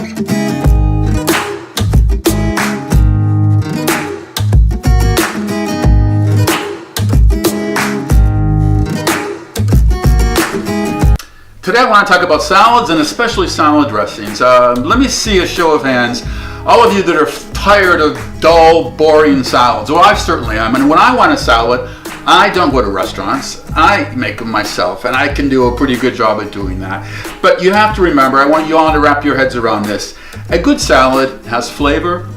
Today I want to talk about salads and especially salad dressings. Let me see a show of hands. All of you that are tired of dull, boring salads. Well, I certainly am. And when I want a salad, I don't go to restaurants. I make them myself, and I can do a pretty good job at doing that. But you have to remember, I want you all to wrap your heads around this. A good salad has flavor,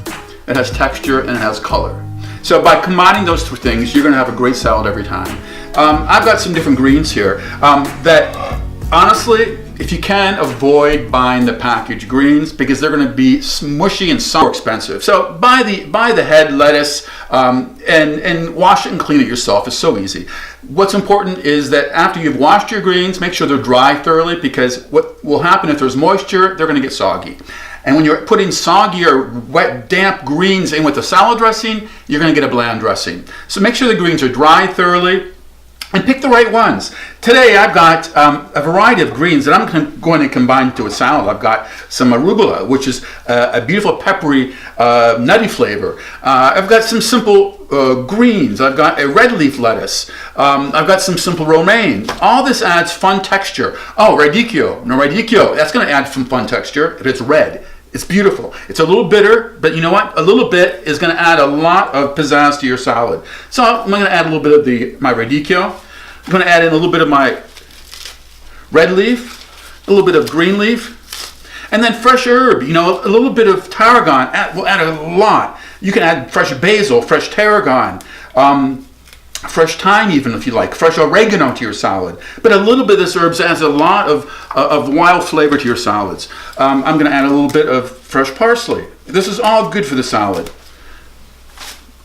it has texture, and it has color. So by combining those two things, you're going to have a great salad every time. I've got some different greens here that honestly, if you can, avoid buying the packaged greens because they're going to be smushy and so expensive. So buy the head lettuce and wash it and clean it yourself. It's so easy. What's important is that after you've washed your greens, make sure they're dry thoroughly because what will happen if there's moisture, they're going to get soggy. And when you're putting soggy or wet, damp greens in with the salad dressing, you're going to get a bland dressing. So make sure the greens are dry thoroughly. And pick the right ones. Today I've got a variety of greens that I'm going to combine to a salad. I've got some arugula, which is a beautiful peppery, nutty flavor. I've got some simple greens. I've got a red leaf lettuce. I've got some simple romaine. All this adds fun texture. Oh, radicchio. No, radicchio, that's going to add some fun texture if it's red. It's beautiful. It's a little bitter, but you know what? A little bit is going to add a lot of pizzazz to your salad. So I'm going to add a little bit of my radicchio. I'm going to add in a little bit of my red leaf, a little bit of green leaf, and then fresh herb. You know, a little bit of tarragon will add a lot. You can add fresh basil, fresh tarragon, fresh thyme even if you like, fresh oregano to your salad. But a little bit of this herbs adds a lot of wild flavor to your salads. I'm going to add a little bit of fresh parsley. This is all good for the salad.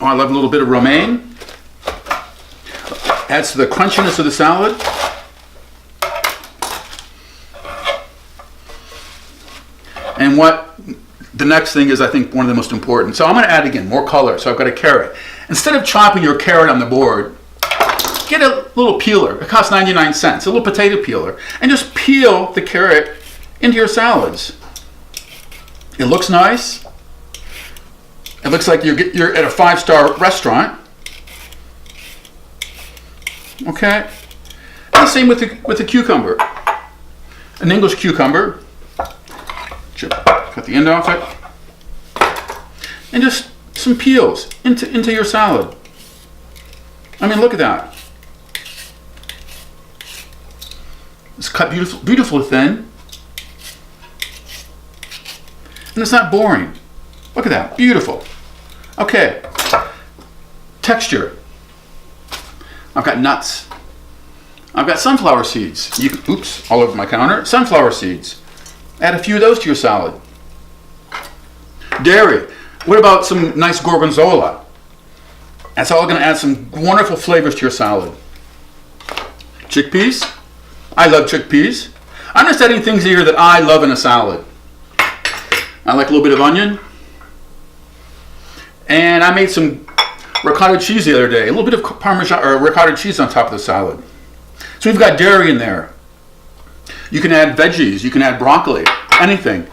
Oh, I love a little bit of romaine. Adds to the crunchiness of the salad. And the next thing is, I think, one of the most important. So I'm going to add again more color. So I've got a carrot. Instead of chopping your carrot on the board, get a little peeler. It costs 99 cents, a little potato peeler, and just peel the carrot into your salads. It looks nice. It looks like you're at a 5-star restaurant. Okay. And the same with the cucumber. An English cucumber. Cut the end off it. And just some peels into your salad. I mean, look at that. It's cut beautifully thin. And it's not boring. Look at that. Beautiful. Okay. Texture. I've got nuts. I've got sunflower seeds. Oops, all over my counter. Sunflower seeds. Add a few of those to your salad. Dairy. What about some nice gorgonzola? That's all going to add some wonderful flavors to your salad. Chickpeas. I love chickpeas. I'm just adding things here that I love in a salad. I like a little bit of onion. And I made some ricotta cheese the other day, a little bit of Parmesan or ricotta cheese on top of the salad. So we've got dairy in there. You can add veggies, you can add broccoli, anything.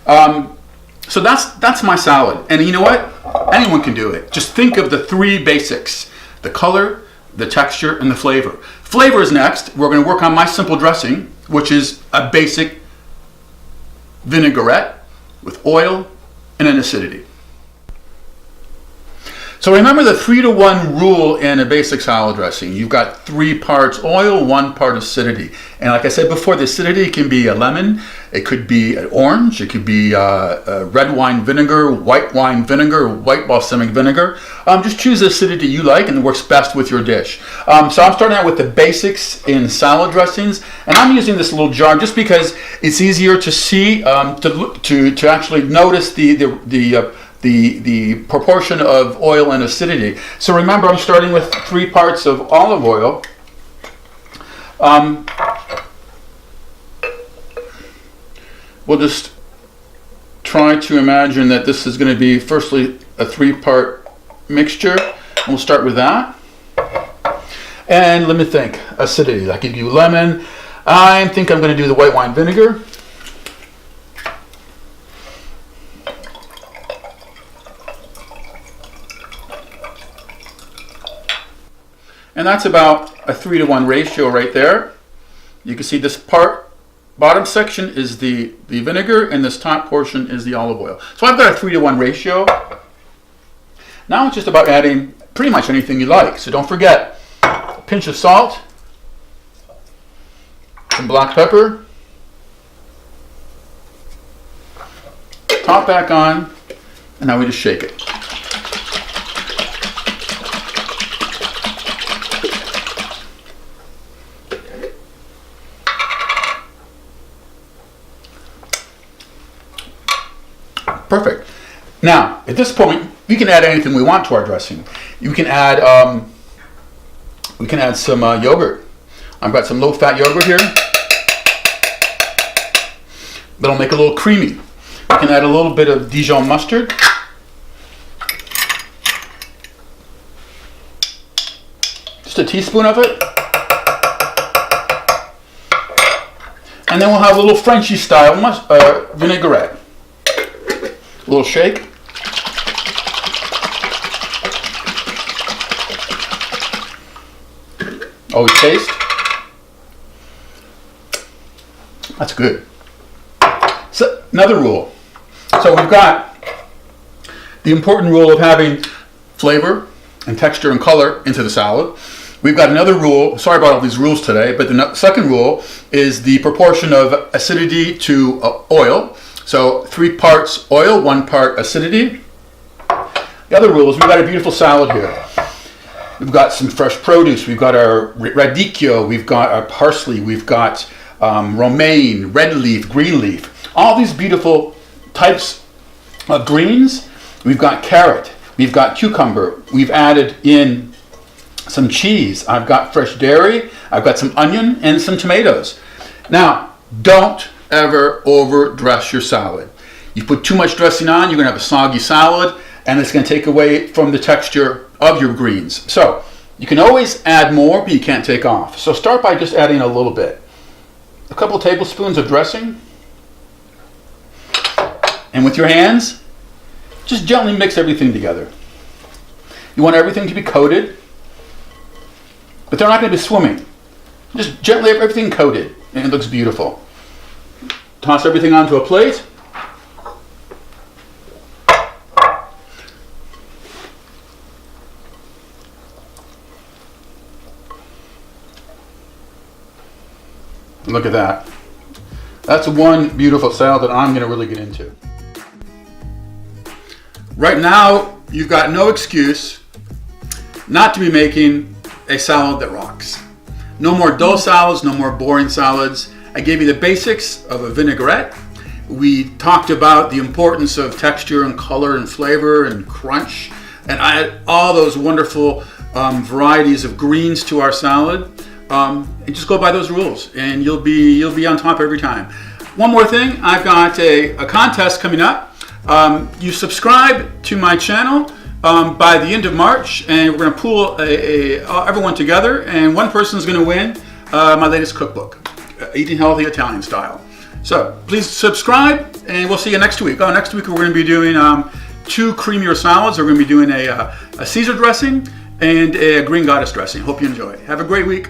So that's my salad. And you know what? Anyone can do it. Just think of the 3 basics: the color, the texture, and the flavor. Flavor is next. We're going to work on my simple dressing, which is a basic vinaigrette with oil and an acidity. So remember the 3-to-1 rule in a basic salad dressing. You've got 3 parts oil, 1 part acidity. And like I said before, the acidity can be a lemon, it could be an orange, it could be red wine vinegar, white white balsamic vinegar. Just choose the acidity you like and it works best with your dish. So I'm starting out with the basics in salad dressings, and I'm using this little jar just because it's easier to see, to actually notice the proportion of oil and acidity. So remember, I'm starting with 3 parts of olive oil. We'll just try to imagine that this is going to be firstly a 3-part mixture. And we'll start with that. And let me think. Acidity. I could do lemon. I think I'm going to do the white wine vinegar. And that's about a 3-to-1 ratio right there. You can see this bottom section is the vinegar, and this top portion is the olive oil. So I've got a 3-to-1 ratio. Now it's just about adding pretty much anything you like. So don't forget, a pinch of salt, some black pepper, top back on, and now we just shake it. Perfect. Now, at this point, we can add anything we want to our dressing. You can add, some yogurt. I've got some low-fat yogurt here. That'll make it a little creamy. You can add a little bit of Dijon mustard. Just a teaspoon of it. And then we'll have a little Frenchy style vinaigrette. A little shake. Always taste. That's good. So another rule. So we've got the important rule of having flavor and texture and color into the salad. We've got another rule. Sorry about all these rules today, but the second rule is the proportion of acidity to oil. So 3 parts oil, 1 part acidity. The other rule is we've got a beautiful salad here. We've got some fresh produce. We've got our radicchio. We've got our parsley. We've got romaine, red leaf, green leaf. All these beautiful types of greens. We've got carrot. We've got cucumber. We've added in some cheese. I've got fresh dairy. I've got some onion and some tomatoes. Now, don't ever overdress your salad. You put too much dressing on, you're going to have a soggy salad, and it's going to take away from the texture of your greens. So you can always add more, but you can't take off. So start by just adding a little bit. A couple tablespoons of dressing. And with your hands, just gently mix everything together. You want everything to be coated, but they're not going to be swimming. Just gently have everything coated, and it looks beautiful. Toss everything onto a plate. Look at that. That's one beautiful salad that I'm going to really get into. Right now, you've got no excuse not to be making a salad that rocks. No more dull salads, no more boring salads. I gave you the basics of a vinaigrette. We talked about the importance of texture and color and flavor and crunch, and I added all those wonderful varieties of greens to our salad. And just go by those rules, and you'll be on top every time. One more thing, I've got a contest coming up. You subscribe to my channel by the end of March, and we're going to pool everyone together, and one person is going to win my latest cookbook, Eating Healthy Italian Style. So please subscribe, and we'll see you next week. Next week we're going to be doing 2 creamier salads. We're going to be doing a Caesar dressing and a green goddess dressing. Hope you enjoy. Have a great week.